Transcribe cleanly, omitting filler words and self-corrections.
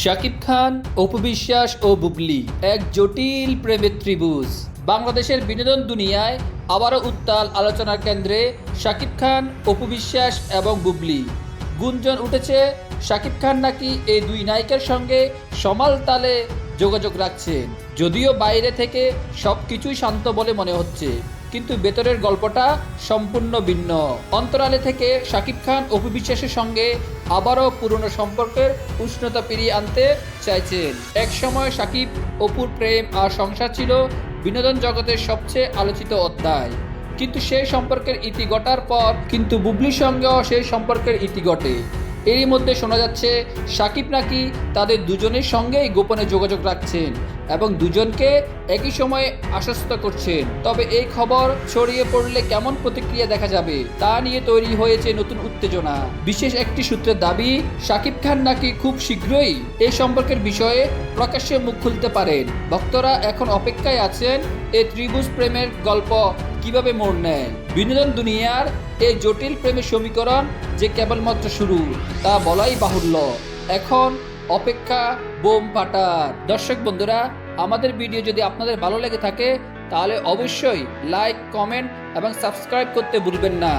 শাকিব খান, অপু বিশ্বাস ও বুবলি এক জটিল প্রেমের ত্রিভুজ। বাংলাদেশের বিনোদন দুনিয়ায় আবারও উত্তাল আলোচনার কেন্দ্রে শাকিব খান, অপু বিশ্বাস এবং বুবলি। গুঞ্জন উঠেছে শাকিব খান নাকি এই দুই নায়িকার সঙ্গে সমান তালে যোগাযোগ রাখছেন। যদিও বাইরে থেকে সবকিছুই শান্ত বলে মনে হচ্ছে, কিন্তু ভেতরের গল্পটা সম্পূর্ণ ভিন্ন। অন্তরালে থেকে শাকিব খান অপু বিশ্বাসের সঙ্গে আবারও পুরনো সম্পর্কের উষ্ণতা ফিরিয়ে আনতে চাইছেন। একসময় শাকিব অপুর প্রেম আর সংসার ছিল বিনোদন জগতের সবচেয়ে আলোচিত অধ্যায়, কিন্তু সেই সম্পর্কের ইতি ঘটার পর কিন্তু বুবলির সঙ্গেও সেই সম্পর্কের ইতি ঘটে। এরই মধ্যে শোনা যাচ্ছে শাকিব নাকি তাদের দুজনের সঙ্গেই গোপনে যোগাযোগ রাখছেন এবং দুজনকে একই সময়ে আশ্বস্ত করছেন। তবে এই খবর ছড়িয়ে পড়লে কেমন প্রতিক্রিয়া দেখা যাবে তা নিয়ে তৈরি হয়েছে নতুন উত্তেজনা। বিশেষ একটি সূত্রের দাবি, শাকিব খান নাকি খুব শীঘ্রই এই সম্পর্কের বিষয়ে প্রকাশ্যে মুখ খুলতে পারেন। ভক্তরা এখন অপেক্ষায় আছেন এই ত্রিভুজ প্রেমের গল্প কিভাবে মোড় নেয়। বিনোদন দুনিয়ার এই জটিল প্রেমের সমীকরণ যে কেবলমাত্র শুরু তা বলাই বাহুল্য। এখন অপেক্ষা বোম ফাটার। দর্শক বন্ধুরা, আমাদের ভিডিও যদি আপনাদের ভালো লেগে থাকে তাহলে অবশ্যই লাইক, কমেন্ট এবং সাবস্ক্রাইব করতে ভুলবেন না।